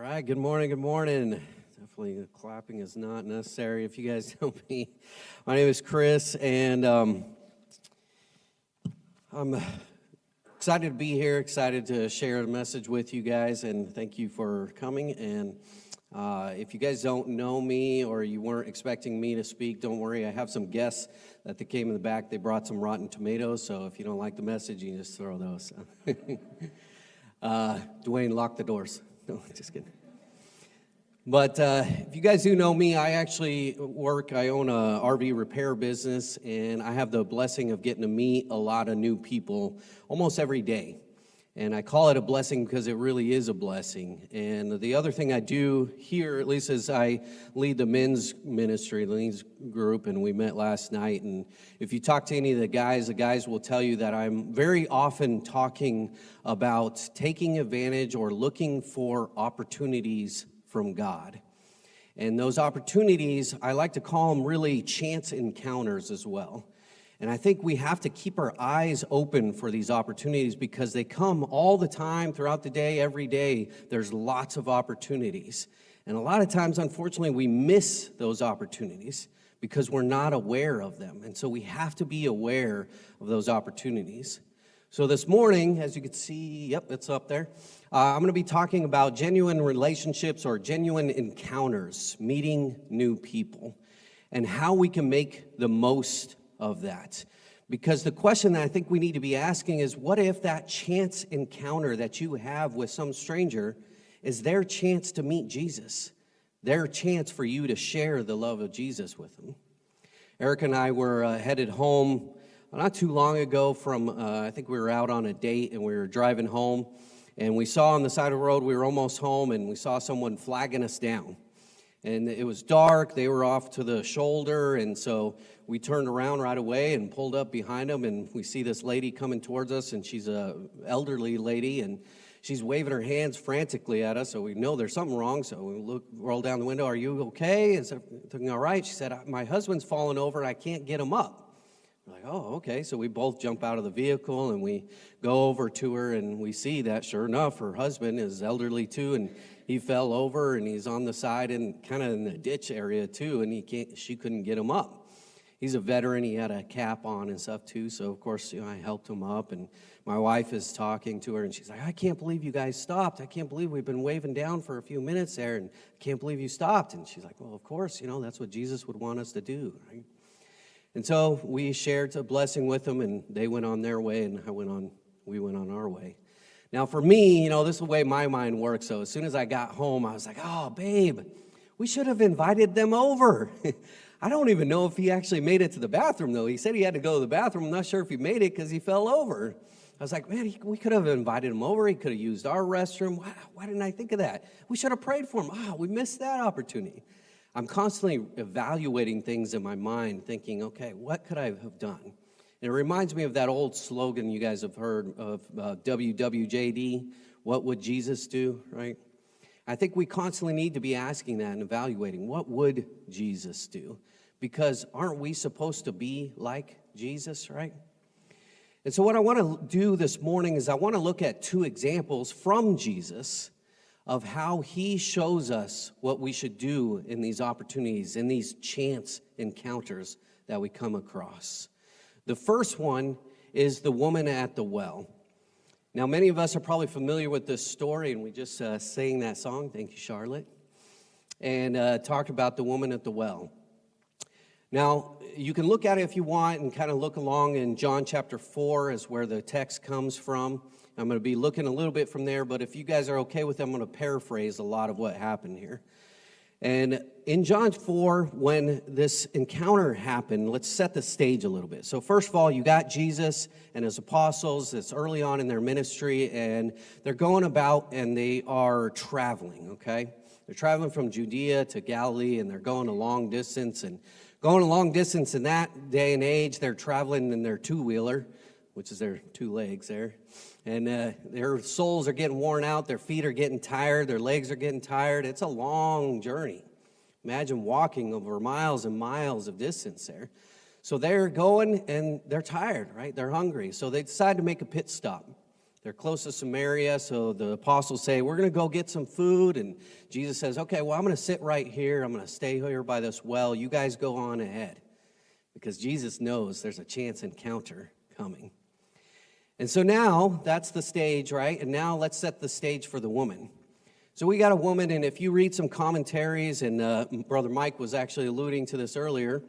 right, good morning, good morning. Definitely clapping is not necessary if you guys know me. My name is Chris, and I'm excited to be here, excited to share a message with you guys, and thank you for coming. And if you guys don't know me or you weren't expecting me to speak, don't worry. I have some guests that they came in the back. They brought some rotten tomatoes, so if you don't like the message, you can just throw those. Dwayne, lock the doors. No, just kidding. But if you guys do know me, I actually I own a RV repair business, and I have the blessing of getting to meet a lot of new people almost every day. And I call it a blessing because it really is a blessing. And the other thing I do here, at least, is I lead the men's ministry, the men's group, and we met last night. And if you talk to any of the guys will tell you that I'm very often talking about taking advantage or looking for opportunities from God. And those opportunities, I like to call them really chance encounters as well. And I think we have to keep our eyes open for these opportunities because they come all the time throughout the day, every day. There's lots of opportunities. And a lot of times, unfortunately, we miss those opportunities because we're not aware of them. And so we have to be aware of those opportunities. So this morning, as you can see, yep, it's up there. I'm going to be talking about genuine relationships or genuine encounters, meeting new people, and how we can make the most of that. Because the question that I think we need to be asking is, what if that chance encounter that you have with some stranger is their chance to meet Jesus, their chance for you to share the love of Jesus with them? Eric and I were headed home not too long ago from, I think we were out on a date and we were driving home, and we saw on the side of the road, we were almost home, and we saw someone flagging us down. And it was dark, they were off to the shoulder, and so we turned around right away and pulled up behind them, and we see this lady coming towards us, and she's an elderly lady, and she's waving her hands frantically at us, so we know there's something wrong, so we roll down the window. "Are you okay? Is everything all right?" She said, "My husband's fallen over, I can't get him up." We're like, "Oh, okay." So we both jump out of the vehicle, and we go over to her, and we see that, sure enough, her husband is elderly too, and he fell over, and he's on the side and kind of in the ditch area too, and she couldn't get him up. He's a veteran. He had a cap on and stuff too, so of course, I helped him up, and my wife is talking to her, and she's like, "I can't believe you guys stopped. I can't believe we've been waving down for a few minutes there, and I can't believe you stopped." And she's like, "Well, of course, that's what Jesus would want us to do, right?" And so we shared a blessing with them, and they went on their way, and we went on our way. Now, for me, this is the way my mind works. So as soon as I got home, I was like, "Oh, babe, we should have invited them over." I don't even know if he actually made it to the bathroom, though. He said he had to go to the bathroom. I'm not sure if he made it because he fell over. I was like, "Man, we could have invited him over. He could have used our restroom. Why didn't I think of that? We should have prayed for him. We missed that opportunity." I'm constantly evaluating things in my mind, thinking, okay, what could I have done? And it reminds me of that old slogan you guys have heard of WWJD, what would Jesus do, right? I think we constantly need to be asking that and evaluating, what would Jesus do? Because aren't we supposed to be like Jesus, right? And so what I want to do this morning is I want to look at two examples from Jesus of how he shows us what we should do in these opportunities, in these chance encounters that we come across. The first one is the woman at the well. Now, many of us are probably familiar with this story, and we just sang that song, thank you, Charlotte, and talked about the woman at the well. Now, you can look at it if you want and kind of look along in John chapter 4 is where the text comes from. I'm going to be looking a little bit from there, but if you guys are okay with it, I'm going to paraphrase a lot of what happened here. And in John 4, when this encounter happened, let's set the stage a little bit. So first of all, you got Jesus and his apostles. It's early on in their ministry, and they're going about, and they are traveling, okay? They're traveling from Judea to Galilee, and they're going a long distance. And going a long distance in that day and age, they're traveling in their two-wheeler, which is their two legs there. And their souls are getting worn out, their feet are getting tired, their legs are getting tired. It's a long journey. Imagine walking over miles and miles of distance there. So they're going, and they're tired, right? They're hungry. So they decide to make a pit stop. They're close to Samaria, so the apostles say, we're going to go get some food. And Jesus says, okay, well, I'm going to sit right here. I'm going to stay here by this well. You guys go on ahead. Because Jesus knows there's a chance encounter coming. And so now, that's the stage, right? And now let's set the stage for the woman. So we got a woman, and if you read some commentaries, and Brother Mike was actually alluding to this earlier,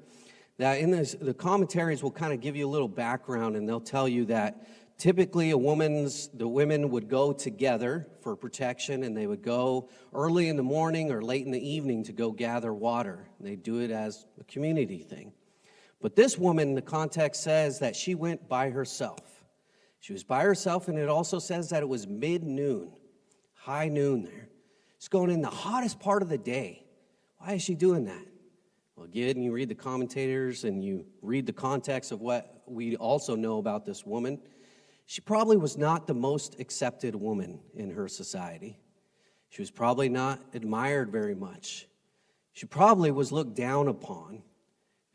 that in the commentaries will kind of give you a little background, and they'll tell you that typically the women would go together for protection, and they would go early in the morning or late in the evening to go gather water. And they do it as a community thing. But this woman, the context says that she went by herself. She was by herself, and it also says that it was mid-noon, high noon there. It's going in the hottest part of the day. Why is she doing that? Well, again, you read the commentators and you read the context of what we also know about this woman. She probably was not the most accepted woman in her society. She was probably not admired very much. She probably was looked down upon.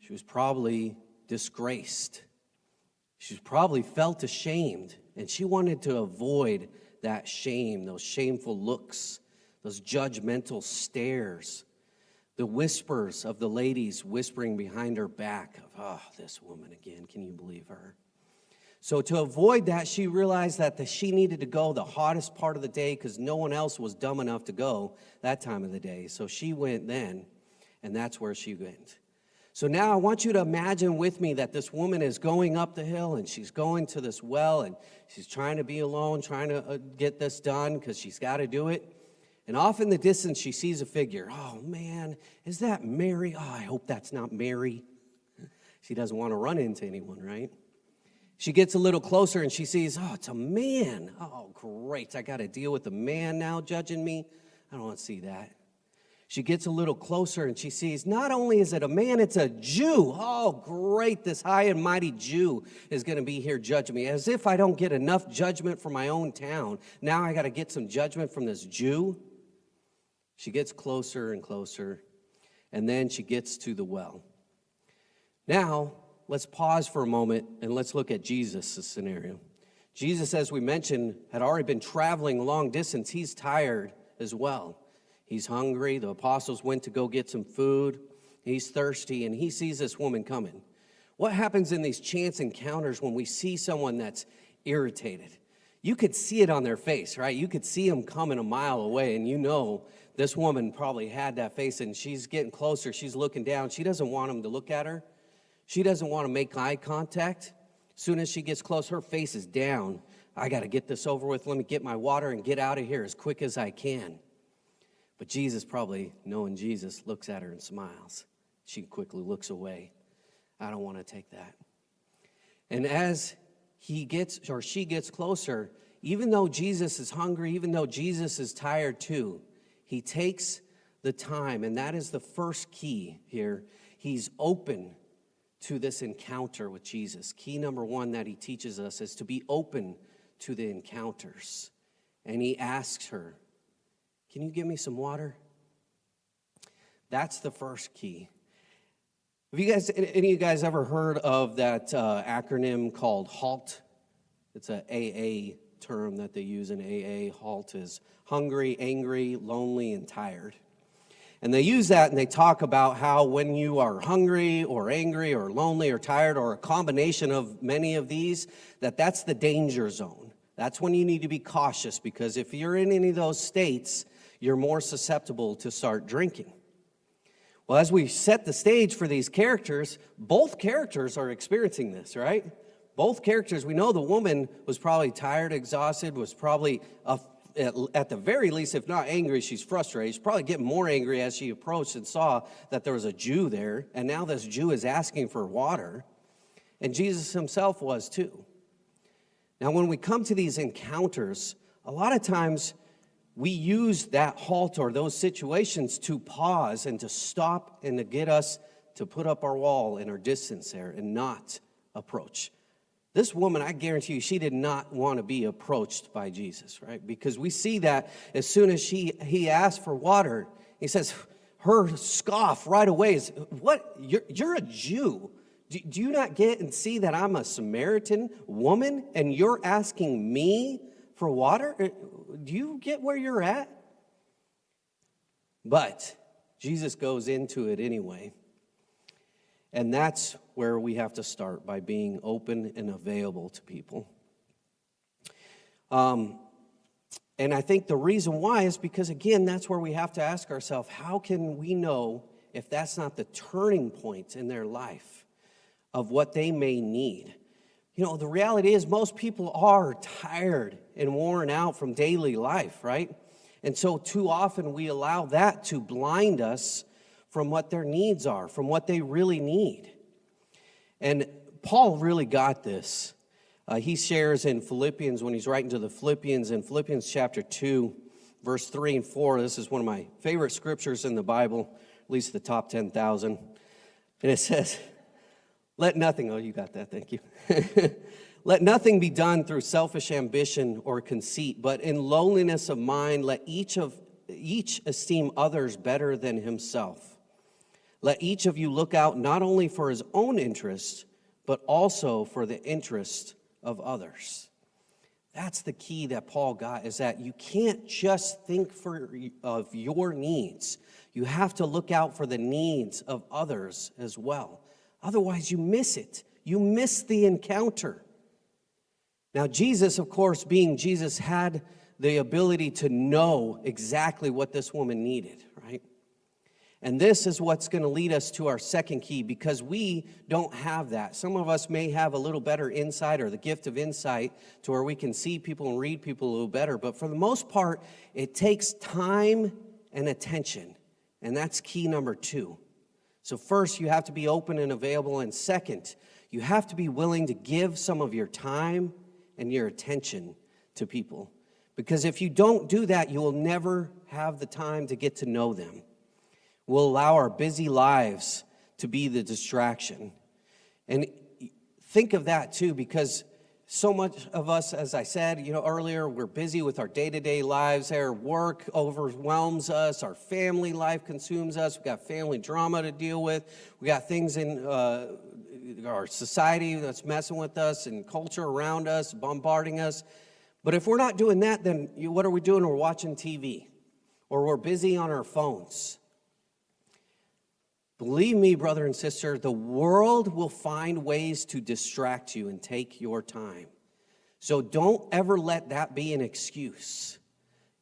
She was probably disgraced. She probably felt ashamed, and she wanted to avoid that shame, those shameful looks, those judgmental stares, the whispers of the ladies whispering behind her back of, oh, this woman again, can you believe her? So to avoid that, she realized that she needed to go the hottest part of the day because no one else was dumb enough to go that time of the day. So she went then, and that's where she went. So now I want you to imagine with me that this woman is going up the hill, and she's going to this well, and she's trying to be alone, trying to get this done because she's got to do it. And off in the distance, she sees a figure. Oh, man, is that Mary? Oh, I hope that's not Mary. She doesn't want to run into anyone, right? She gets a little closer, and she sees, oh, it's a man. Oh, great. I got to deal with a man now judging me. I don't want to see that. She gets a little closer, and she sees, not only is it a man, it's a Jew. Oh, great. This high and mighty Jew is going to be here judging me. As if I don't get enough judgment from my own town. Now I got to get some judgment from this Jew. She gets closer and closer, and then she gets to the well. Now, let's pause for a moment, and let's look at Jesus' scenario. Jesus, as we mentioned, had already been traveling a long distance. He's tired as well. He's hungry. The apostles went to go get some food. He's thirsty, and he sees this woman coming. What happens in these chance encounters when we see someone that's irritated? You could see it on their face, right? You could see them coming a mile away, and you know this woman probably had that face, and she's getting closer. She's looking down. She doesn't want him to look at her. She doesn't want to make eye contact. As soon as she gets close, her face is down. I got to get this over with. Let me get my water and get out of here as quick as I can. But Jesus, probably knowing Jesus, looks at her and smiles. She quickly looks away. I don't want to take that. And as she gets closer, even though Jesus is hungry, even though Jesus is tired too, he takes the time, and that is the first key here. He's open to this encounter with Jesus. Key number one that he teaches us is to be open to the encounters. And he asks her, can you give me some water? That's the first key. Have you guys, any of you guys ever heard of that acronym called HALT? It's an AA term that they use in AA. HALT is hungry, angry, lonely, and tired. And they use that and they talk about how when you are hungry or angry or lonely or tired or a combination of many of these, that's the danger zone. That's when you need to be cautious because if you're in any of those states, you're more susceptible to start drinking. Well, as we set the stage for these characters, both characters are experiencing this, right? Both characters, we know the woman was probably tired, exhausted, was probably at the very least, if not angry, she's frustrated. She's probably getting more angry as she approached and saw that there was a Jew there, and now this Jew is asking for water, and Jesus himself was too. Now, when we come to these encounters, a lot of times we use that halt or those situations to pause and to stop and to get us to put up our wall and our distance there and not approach. This woman, I guarantee you, she did not want to be approached by Jesus, right? Because we see that as soon as he asked for water, he says, her scoff right away is, what? You're a Jew. Do you not get and see that I'm a Samaritan woman and you're asking me for water? Do you get where you're at? But Jesus goes into it anyway. And that's where we have to start, by being open and available to people. And I think the reason why is because, again, that's where we have to ask ourselves, how can we know if that's not the turning point in their life of what they may need? You know, the reality is most people are tired and worn out from daily life, right? And so too often we allow that to blind us from what their needs are, from what they really need. And Paul really got this. He shares in Philippians, when he's writing to the Philippians, in Philippians chapter 2, verse 3 and 4. This is one of my favorite scriptures in the Bible, at least the top 10,000. And it says, let nothing, oh, you got that, thank you. Let nothing be done through selfish ambition or conceit, but in lowliness of mind, let each esteem others better than himself. Let each of you look out not only for his own interest, but also for the interest of others. That's the key that Paul got, is that you can't just think of your needs. You have to look out for the needs of others as well. Otherwise, you miss it. You miss the encounter. Now, Jesus, of course, being Jesus, had the ability to know exactly what this woman needed, right? And this is what's going to lead us to our second key, because we don't have that. Some of us may have a little better insight, or the gift of insight, to where we can see people and read people a little better. But for the most part, it takes time and attention. And that's key number 2. So first, you have to be open and available. And second, you have to be willing to give some of your time and your attention to people. Because if you don't do that, you will never have the time to get to know them. We'll allow our busy lives to be the distraction. And think of that too, because so much of us, as I said, earlier, we're busy with our day-to-day lives. Our work overwhelms us. Our family life consumes us. We've got family drama to deal with. We got things in our society that's messing with us, and culture around us, bombarding us. But if we're not doing that, then what are we doing? We're watching TV, or we're busy on our phones. Believe me, brother and sister, the world will find ways to distract you and take your time. So don't ever let that be an excuse.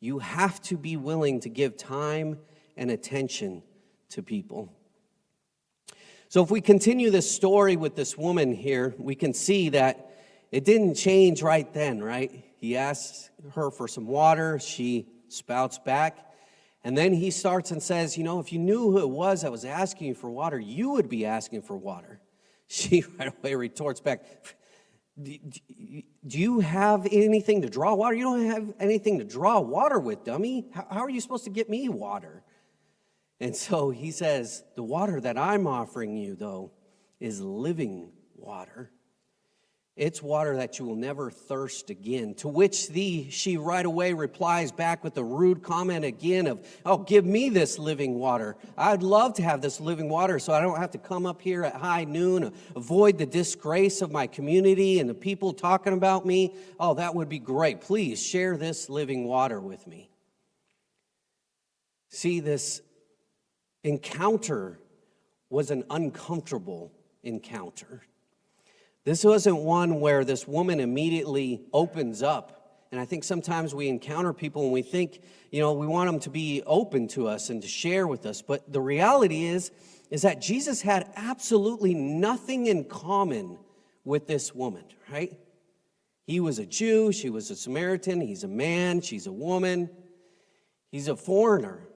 You have to be willing to give time and attention to people. So if we continue this story with this woman here, we can see that it didn't change right then, right? He asks her for some water. She spouts back. And then he starts and says, if you knew who it was that was asking you for water, you would be asking for water. She right away retorts back, do you have anything to draw water? You don't have anything to draw water with, dummy. How are you supposed to get me water? And so he says, the water that I'm offering you, though, is living water. It's water that you will never thirst again. To which she right away replies back with a rude comment again of, oh, give me this living water. I'd love to have this living water so I don't have to come up here at high noon, avoid the disgrace of my community and the people talking about me. Oh, that would be great. Please share this living water with me. See, this encounter was an uncomfortable encounter. This wasn't one where this woman immediately opens up. And I think sometimes we encounter people and we think, we want them to be open to us and to share with us. But the reality is that Jesus had absolutely nothing in common with this woman, right? He was a Jew, she was a Samaritan, he's a man, she's a woman, he's a foreigner.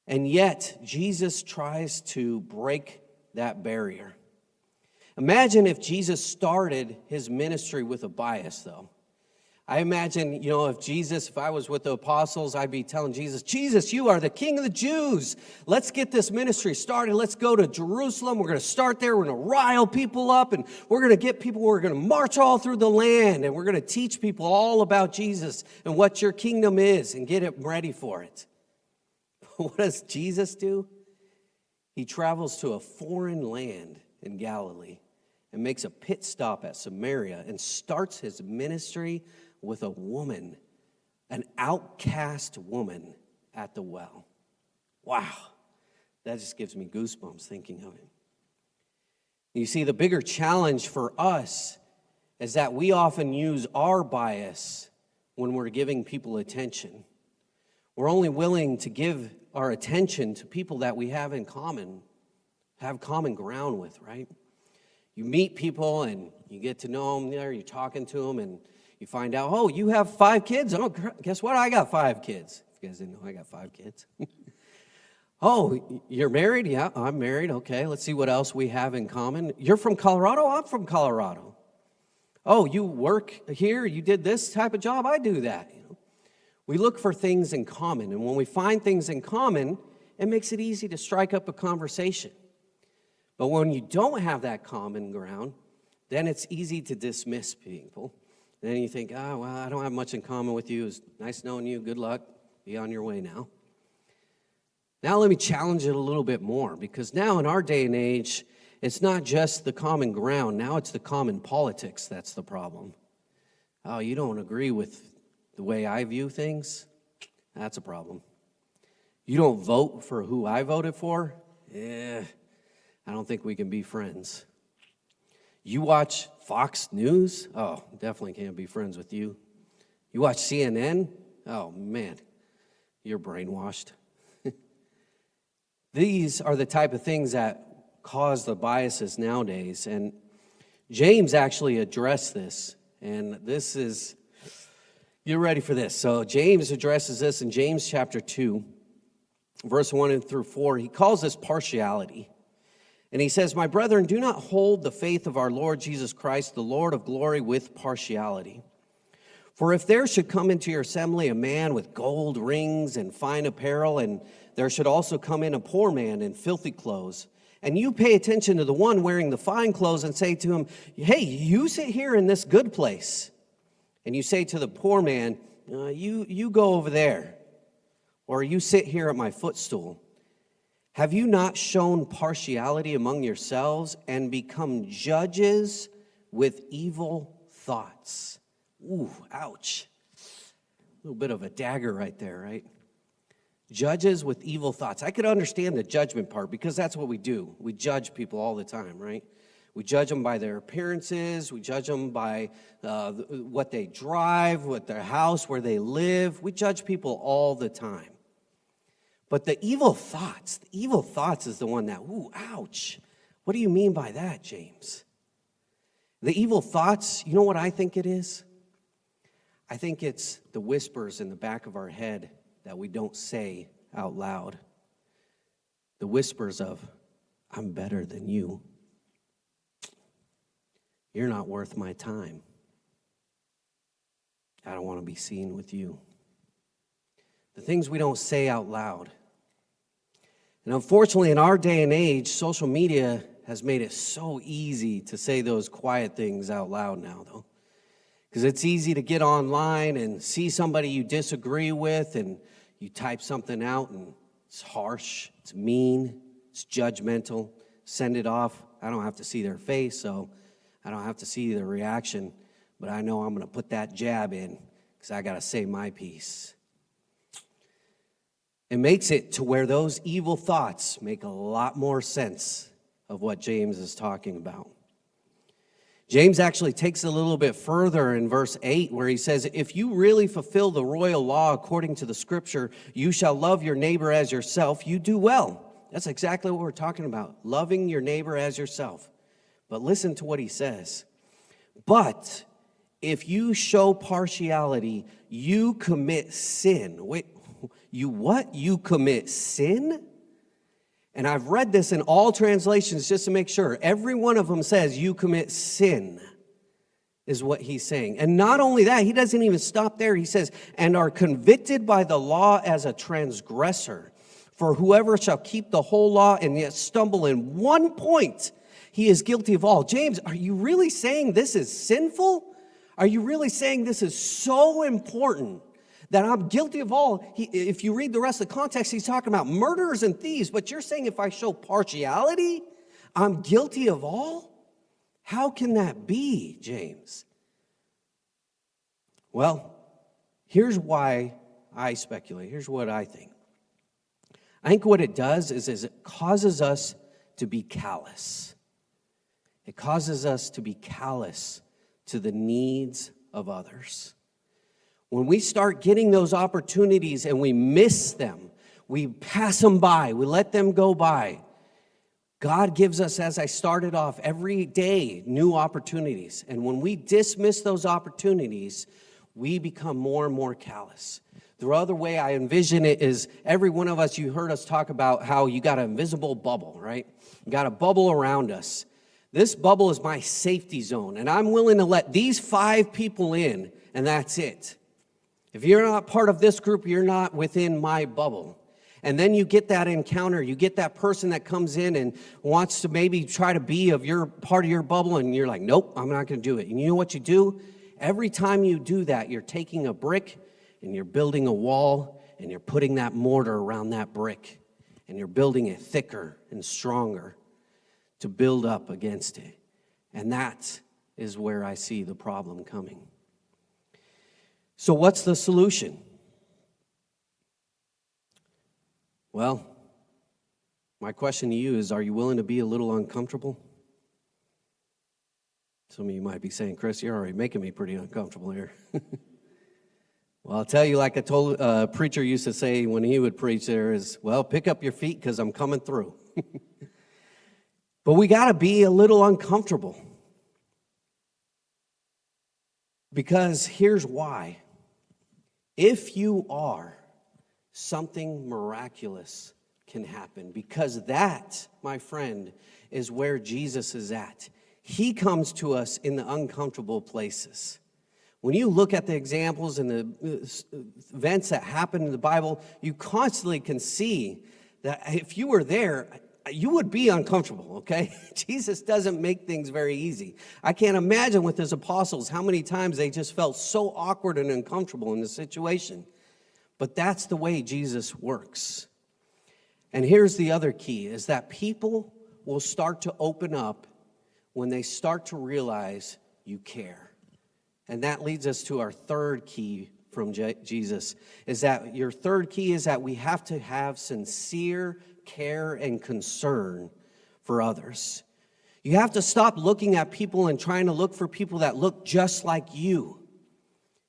And yet, Jesus tries to break that barrier. Imagine if Jesus started his ministry with a bias, though. I imagine, if I was with the apostles, I'd be telling Jesus, you are the King of the Jews. Let's get this ministry started. Let's go to Jerusalem. We're going to start there. We're going to rile people up, and we're going to get people. We're going to march all through the land, and we're going to teach people all about Jesus and what your kingdom is and get it ready for it. What does Jesus do? He travels to a foreign land in Galilee and makes a pit stop at Samaria and starts his ministry with a woman, an outcast woman at the well. Wow, that just gives me goosebumps thinking of it. You see, the bigger challenge for us is that we often use our bias when we're giving people attention. We're only willing to give our attention to people that we have in common, have common ground with, right? You meet people and you get to know them there, you're talking to them, and you find out, oh, you have 5 kids? Oh, guess what? I got 5 kids. If you guys didn't know, I got 5 kids. Oh, you're married? Yeah, I'm married. Okay, let's see what else we have in common. You're from Colorado? I'm from Colorado. Oh, you work here? You did this type of job? I do that. We look for things in common, and when we find things in common, it makes it easy to strike up a conversation. But when you don't have that common ground, then it's easy to dismiss people. Then you think, well, I don't have much in common with you. It's nice knowing you. Good luck. Be on your way now. Now let me challenge it a little bit more, because now in our day and age, it's not just the common ground. Now it's the common politics that's the problem. Oh, you don't agree with the way I view things? That's a problem. You don't vote for who I voted for? I don't think we can be friends. You watch Fox News? Oh, definitely can't be friends with you. You watch CNN? Oh, man, you're brainwashed. These are the type of things that cause the biases nowadays. And James actually addressed this. And this is, you're ready for this. So James addresses this in James chapter 2, verse 1 through 4. He calls this partiality. And he says, "My brethren, do not hold the faith of our Lord Jesus Christ, the Lord of glory, with partiality. For if there should come into your assembly a man with gold rings and fine apparel, and there should also come in a poor man in filthy clothes, and you pay attention to the one wearing the fine clothes and say to him, 'Hey, you sit here in this good place,' and you say to the poor man, 'You go over there,' or 'You sit here at my footstool,' have you not shown partiality among yourselves and become judges with evil thoughts?" Ooh, ouch. A little bit of a dagger right there, right? Judges with evil thoughts. I could understand the judgment part, because that's what we do. We judge people all the time, right? We judge them by their appearances. We judge them by what they drive, what their house, where they live. We judge people all the time. But the evil thoughts is the one that, ooh, ouch. What do you mean by that, James? The evil thoughts, you know what I think it is? I think it's the whispers in the back of our head that we don't say out loud. The whispers of, "I'm better than you. You're not worth my time. I don't want to be seen with you." The things we don't say out loud. And unfortunately, in our day and age, social media has made it so easy to say those quiet things out loud now, though. Because it's easy to get online and see somebody you disagree with, and you type something out, and it's harsh, it's mean, it's judgmental. Send it off. I don't have to see their face, so I don't have to see their reaction, but I know I'm going to put that jab in because I got to say my piece. It makes it to where those evil thoughts make a lot more sense of what James is talking about. James actually takes it a little bit further in verse 8, where he says, "If you really fulfill the royal law according to the scripture, you shall love your neighbor as yourself, you do well." That's exactly what we're talking about, loving your neighbor as yourself. But listen to what he says. "But if you show partiality, you commit sin." Wait, you what? You commit sin? And I've read this in all translations just to make sure. Every one of them says you commit sin, is what he's saying. And not only that, he doesn't even stop there. He says, "and are convicted by the law as a transgressor. For whoever shall keep the whole law and yet stumble in one point, he is guilty of all." James, are you really saying this is sinful? Are you really saying this is so important that I'm guilty of all? If you read the rest of the context, he's talking about murderers and thieves, but you're saying if I show partiality, I'm guilty of all? How can that be, James? Well, here's why I speculate. Here's what I think. I think what it does is it causes us to be callous. It causes us to be callous to the needs of others. When we start getting those opportunities and we miss them, we pass them by, we let them go by. God gives us, as I started off, every day new opportunities. And when we dismiss those opportunities, we become more and more callous. The other way I envision it is every one of us, you heard us talk about how you got an invisible bubble, right? You got a bubble around us. This bubble is my safety zone, and I'm willing to let these 5 people in, and that's it. If you're not part of this group, you're not within my bubble. And then you get that encounter, you get that person that comes in and wants to maybe try to be of your part of your bubble, and you're like, nope, I'm not going to do it. And you know what you do? Every time you do that, you're taking a brick and you're building a wall, and you're putting that mortar around that brick, and you're building it thicker and stronger to build up against it. And that is where I see the problem coming. So what's the solution? Well, my question to you is, are you willing to be a little uncomfortable? Some of you might be saying, Chris, you're already making me pretty uncomfortable here. Well, I'll tell you, like a preacher used to say when he would preach there is, well, pick up your feet because I'm coming through. But we got to be a little uncomfortable. Because here's why. If you are, something miraculous can happen. Because that, my friend, is where Jesus is at. He comes to us in the uncomfortable places. When you look at the examples and the events that happen in the Bible, you constantly can see that if you were there, you would be uncomfortable, okay? Jesus doesn't make things very easy. I can't imagine with his apostles how many times they just felt so awkward and uncomfortable in the situation. But that's the way Jesus works. And here's the other key, is that people will start to open up when they start to realize you care. And that leads us to our third key from Jesus, is that your third key is that we have to have sincere care and concern for others. You have to stop looking at people and trying to look for people that look just like you.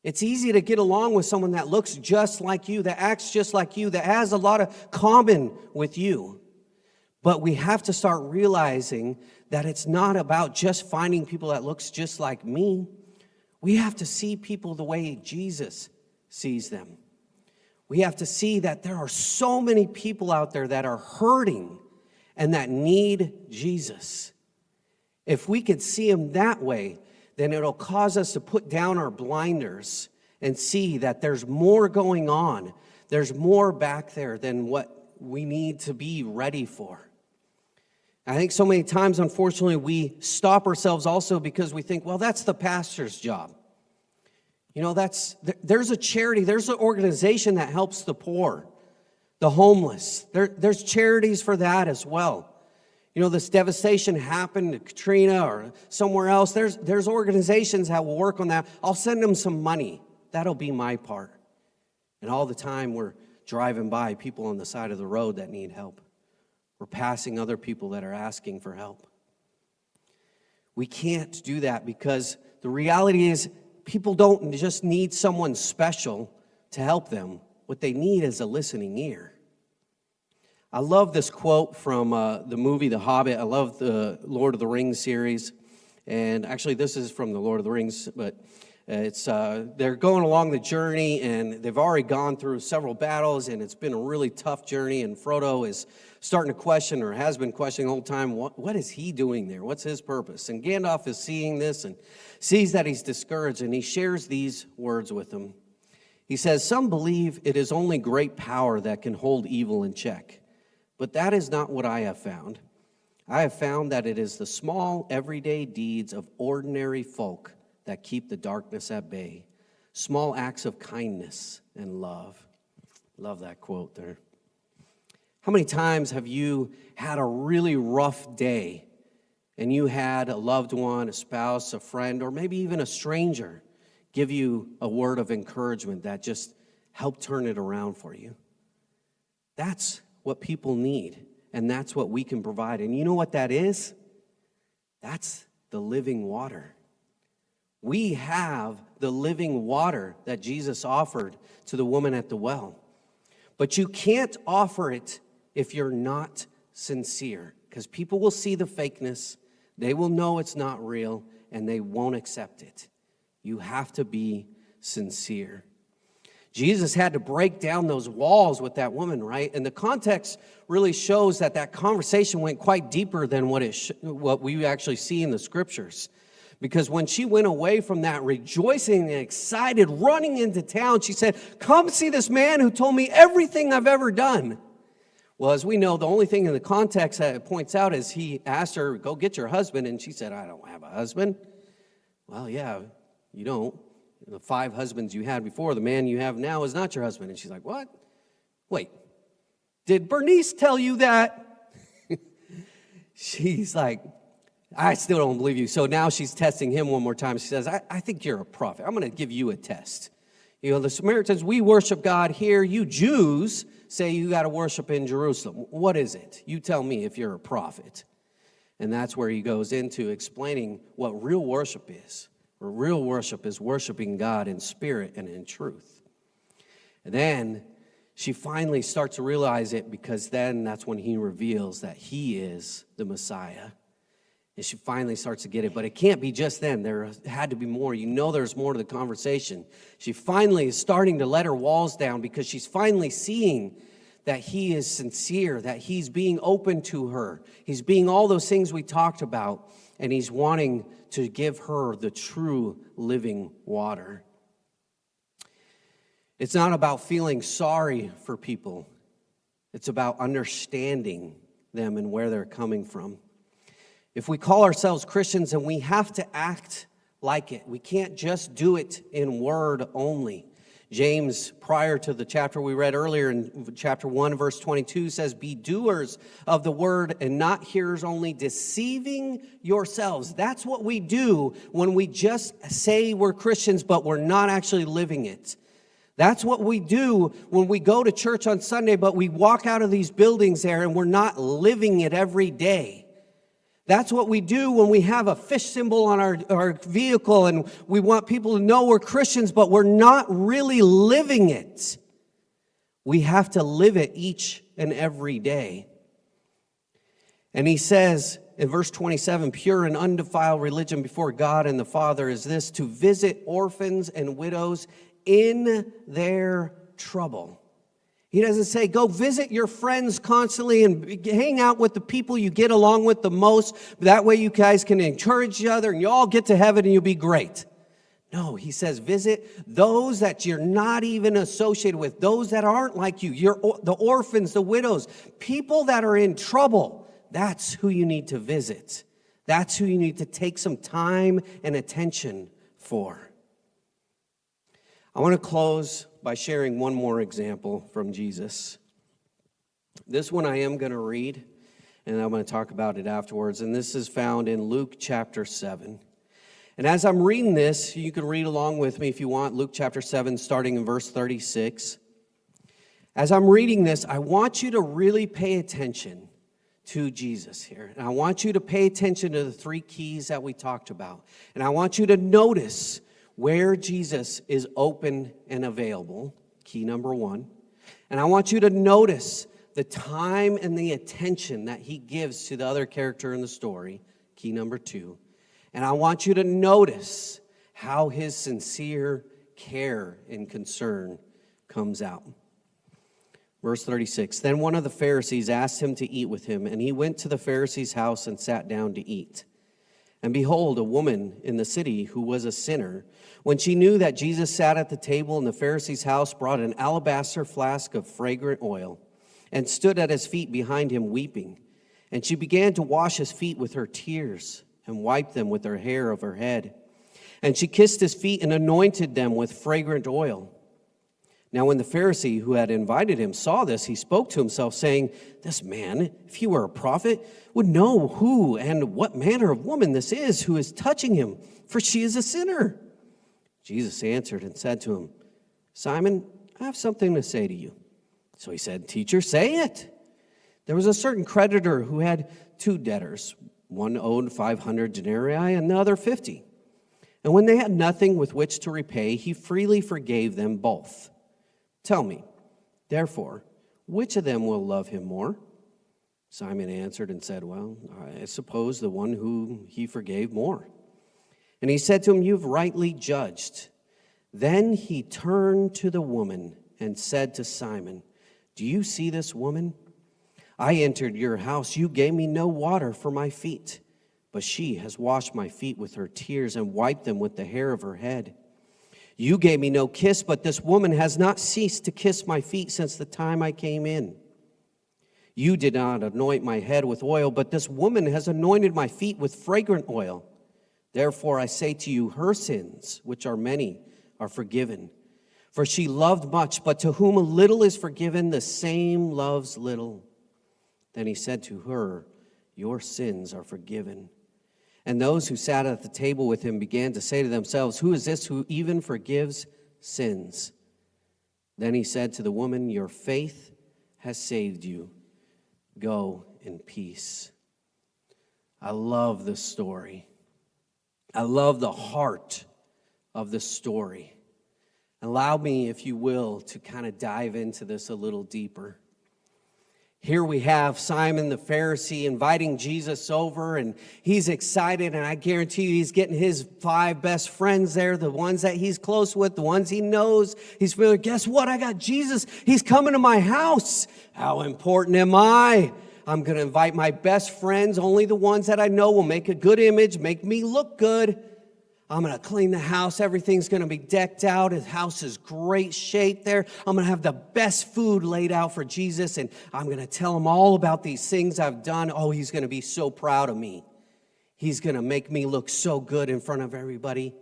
It's easy to get along with someone that looks just like you, that acts just like you, that has a lot of common with you. But we have to start realizing that it's not about just finding people that looks just like me. We have to see people the way Jesus sees them. We have to see that there are so many people out there that are hurting and that need Jesus. If we could see them that way, then it'll cause us to put down our blinders and see that there's more going on. There's more back there than what we need to be ready for. I think so many times, unfortunately, we stop ourselves also because we think, well, that's the pastor's job. You know, there's a charity, there's an organization that helps the poor, the homeless. There's charities for that as well. You know, this devastation happened to Katrina or somewhere else. There's organizations that will work on that. I'll send them some money. That'll be my part. And all the time we're driving by people on the side of the road that need help. We're passing other people that are asking for help. We can't do that because the reality is people don't just need someone special to help them. What they need is a listening ear. I love this quote from the movie The Hobbit. I love the Lord of the Rings series. And actually, this is from the Lord of the Rings, but it's they're going along the journey, and they've already gone through several battles, and it's been a really tough journey, and Frodo is starting to question, or has been questioning the whole time, what is he doing there? What's his purpose? And Gandalf is seeing this and sees that he's discouraged, and he shares these words with him. He says, "Some believe it is only great power that can hold evil in check, but that is not what I have found. I have found that it is the small, everyday deeds of ordinary folk that keep the darkness at bay, small acts of kindness and love." Love that quote there. How many times have you had a really rough day and you had a loved one, a spouse, a friend, or maybe even a stranger give you a word of encouragement that just help turn it around for you. That's what people need, and that's what we can provide. And you know what that is? That's the living water. We have the living water that Jesus offered to the woman at the well. But you can't offer it if you're not sincere, because people will see the fakeness, they will know it's not real, and they won't accept it. You have to be sincere. Jesus had to break down those walls with that woman, right? And the context really shows that conversation went quite deeper than what we actually see in the scriptures. Because when she went away from that, rejoicing and excited, running into town, she said, "Come see this man who told me everything I've ever done." Well, as we know, the only thing in the context that it points out is he asked her, "Go get your husband," and she said, "I don't have a husband." Well, yeah, you don't. The 5 husbands you had before, the man you have now is not your husband. And she's like, "What? Wait, did Bernice tell you that?" She's like, "I still don't believe you." So now she's testing him one more time. She says, I think you're a prophet. I'm going to give you a test. You know, the Samaritans, we worship God here. You Jews say you got to worship in Jerusalem. What is it? You tell me if you're a prophet. And that's where he goes into explaining what real worship is. Where real worship is worshiping God in spirit and in truth. And then she finally starts to realize it, because then that's when he reveals that he is the Messiah. And she finally starts to get it. But it can't be just then. There had to be more. You know there's more to the conversation. She finally is starting to let her walls down, because she's finally seeing that he is sincere, that he's being open to her. He's being all those things we talked about. And he's wanting to give her the true living water. It's not about feeling sorry for people. It's about understanding them and where they're coming from. If we call ourselves Christians, then we have to act like it. We can't just do it in word only. James, prior to the chapter we read earlier in chapter 1, verse 22, says, "Be doers of the word and not hearers only, deceiving yourselves." That's what we do when we just say we're Christians, but we're not actually living it. That's what we do when we go to church on Sunday, but we walk out of these buildings there and we're not living it every day. That's what we do when we have a fish symbol on our vehicle and we want people to know we're Christians, but we're not really living it. We have to live it each and every day. And he says in verse 27, "Pure and undefiled religion before God and the Father is this, to visit orphans and widows in their trouble." He doesn't say, go visit your friends constantly and hang out with the people you get along with the most. That way you guys can encourage each other and you all get to heaven and you'll be great. No, he says, visit those that you're not even associated with, those that aren't like you, the orphans, the widows, people that are in trouble. That's who you need to visit. That's who you need to take some time and attention for. I want to close by sharing one more example from Jesus. This one I am going to read, and I'm going to talk about it afterwards. And this is found in Luke chapter 7. And as I'm reading this, you can read along with me if you want, Luke chapter 7, starting in verse 36. As I'm reading this, I want you to really pay attention to Jesus here. And I want you to pay attention to the 3 keys that we talked about. And I want you to notice where Jesus is open and available, key number 1. And I want you to notice the time and the attention that he gives to the other character in the story, key number 2. And I want you to notice how his sincere care and concern comes out. Verse 36, "Then one of the Pharisees asked him to eat with him, and he went to the Pharisee's house and sat down to eat. And behold, a woman in the city who was a sinner, when she knew that Jesus sat at the table in the Pharisee's house, brought an alabaster flask of fragrant oil and stood at his feet behind him weeping. And she began to wash his feet with her tears and wiped them with her hair of her head. And she kissed his feet and anointed them with fragrant oil. Now when the Pharisee who had invited him saw this, he spoke to himself, saying, This man, if he were a prophet, would know who and what manner of woman this is who is touching him, for she is a sinner. Jesus answered and said to him, Simon, I have something to say to you. So he said, Teacher, say it. There was a certain creditor who had 2 debtors. One owed 500 denarii and the other 50. And when they had nothing with which to repay, he freely forgave them both. Tell me, therefore, which of them will love him more? Simon answered and said, Well, I suppose the one who he forgave more. And he said to him, You've rightly judged. Then he turned to the woman and said to Simon, Do you see this woman? I entered your house. You gave me no water for my feet, but she has washed my feet with her tears and wiped them with the hair of her head. You gave me no kiss, but this woman has not ceased to kiss my feet since the time I came in. You did not anoint my head with oil, but this woman has anointed my feet with fragrant oil. Therefore I say to you, her sins, which are many, are forgiven. For she loved much, but to whom a little is forgiven, the same loves little. Then he said to her, Your sins are forgiven. And those who sat at the table with him began to say to themselves, Who is this who even forgives sins? Then he said to the woman, Your faith has saved you. Go in peace. I love this story. I love the heart of the story. Allow me, if you will, to kind of dive into this a little deeper. Here we have Simon the Pharisee inviting Jesus over, and he's excited, and I guarantee you he's getting his 5 best friends there, the ones that he's close with, the ones he knows. He's feeling, guess what? I got Jesus. He's coming to my house. How important am I? I'm going to invite my best friends. Only the ones that I know will make a good image, make me look good. I'm going to clean the house. Everything's going to be decked out. His house is great shape there. I'm going to have the best food laid out for Jesus, and I'm going to tell him all about these things I've done. Oh, he's going to be so proud of me. He's going to make me look so good in front of everybody.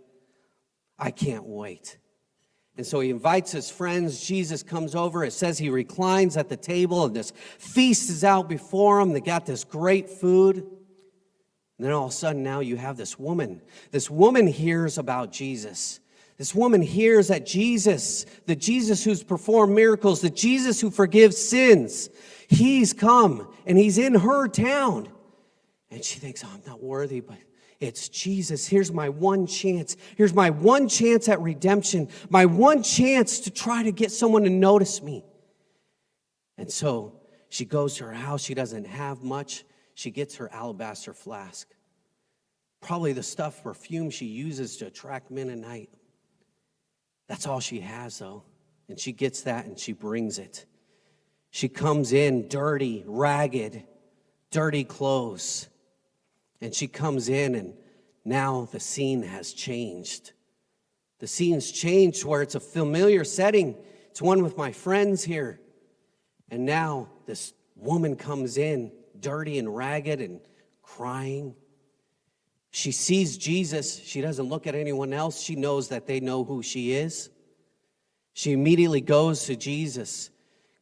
I can't wait. And so he invites his friends. Jesus comes over. It says he reclines at the table, and this feast is out before him. They got this great food. And then all of a sudden now you have this woman. This woman hears about Jesus. This woman hears that Jesus, the Jesus who's performed miracles, the Jesus who forgives sins, he's come and he's in her town. And she thinks, oh, I'm not worthy, but it's Jesus. Here's my one chance. Here's my one chance at redemption. My one chance to try to get someone to notice me. And so she goes to her house. She doesn't have much. She gets her alabaster flask. Probably the stuff, perfume she uses to attract men at night. That's all she has, though. And she gets that and she brings it. She comes in dirty, ragged, dirty clothes. And she comes in, and now the scene has changed. The scene's changed where it's a familiar setting. It's one with my friends here. And now this woman comes in, dirty and ragged and crying. She sees Jesus. She doesn't look at anyone else. She knows that they know who she is. She immediately goes to Jesus,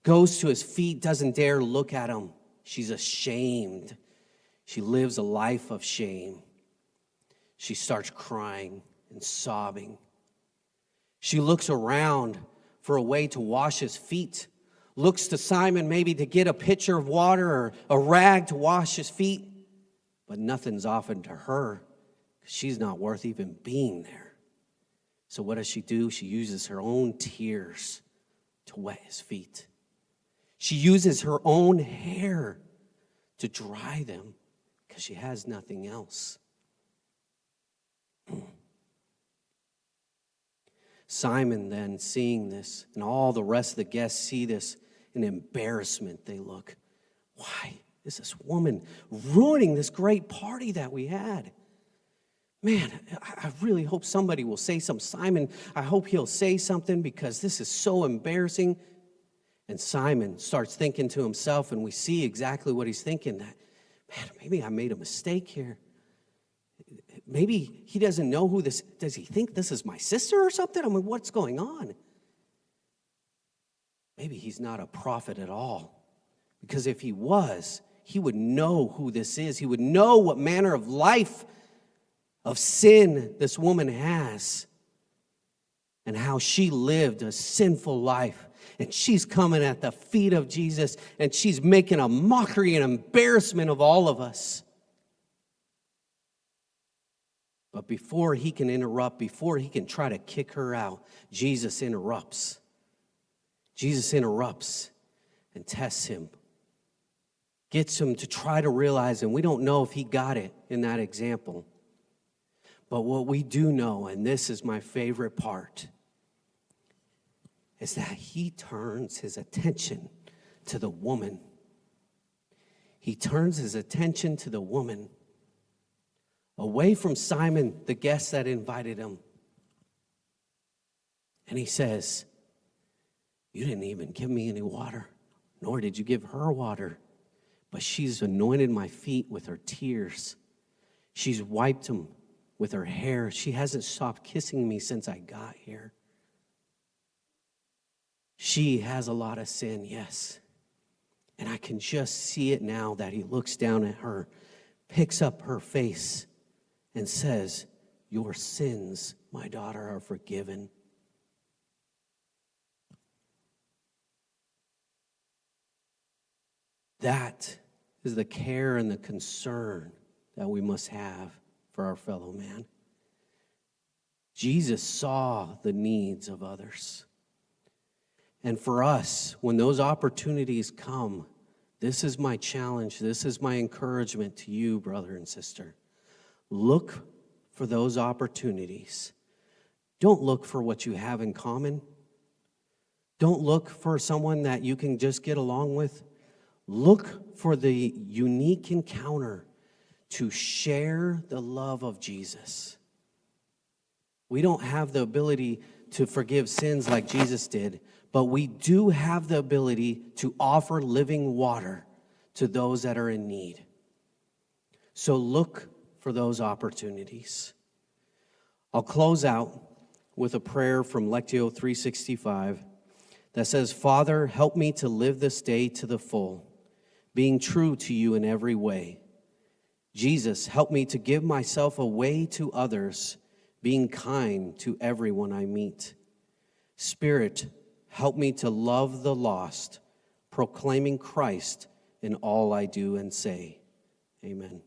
goes to his feet, doesn't dare look at him. She's ashamed. She lives a life of shame. She starts crying and sobbing. She looks around for a way to wash his feet. Looks to Simon maybe to get a pitcher of water or a rag to wash his feet. But nothing's offered to her because she's not worth even being there. So what does she do? She uses her own tears to wet his feet. She uses her own hair to dry them because she has nothing else. Simon then, seeing this, and all the rest of the guests see this, in embarrassment they look. Why is this woman ruining this great party that we had? Man, I really hope somebody will say something. Simon, I hope he'll say something because this is so embarrassing. And Simon starts thinking to himself, and we see exactly what he's thinking, that, man, maybe I made a mistake here. Maybe he doesn't know who this, does he think this is my sister or something? I mean, what's going on? Maybe he's not a prophet at all. Because if he was, he would know who this is. He would know what manner of life, of sin this woman has. and how she lived a sinful life. And she's coming at the feet of Jesus, and she's making a mockery and embarrassment of all of us. But before he can interrupt, before he can try to kick her out, Jesus interrupts. Jesus interrupts and tests him. Gets him to try to realize, and we don't know if he got it in that example. But what we do know, and this is my favorite part, is that he turns his attention to the woman. He turns his attention to the woman, away from Simon, the guest that invited him. And he says, you didn't even give me any water, nor did you give her water. But she's anointed my feet with her tears. She's wiped them with her hair. She hasn't stopped kissing me since I got here. She has a lot of sin, yes. And I can just see it now that he looks down at her, picks up her face, and says, your sins, my daughter, are forgiven. That is the care and the concern that we must have for our fellow man. Jesus saw the needs of others. And for us, when those opportunities come, this is my challenge, this is my encouragement to you, brother and sister. Look for those opportunities. Don't look for what you have in common. Don't look for someone that you can just get along with. Look for the unique encounter to share the love of Jesus. We don't have the ability to forgive sins like Jesus did, but we do have the ability to offer living water to those that are in need. So look for those opportunities. I'll close out with a prayer from Lectio 365 that says, Father, help me to live this day to the full, being true to you in every way. Jesus, help me to give myself away to others, being kind to everyone I meet. Spirit, help me to love the lost, proclaiming Christ in all I do and say. Amen.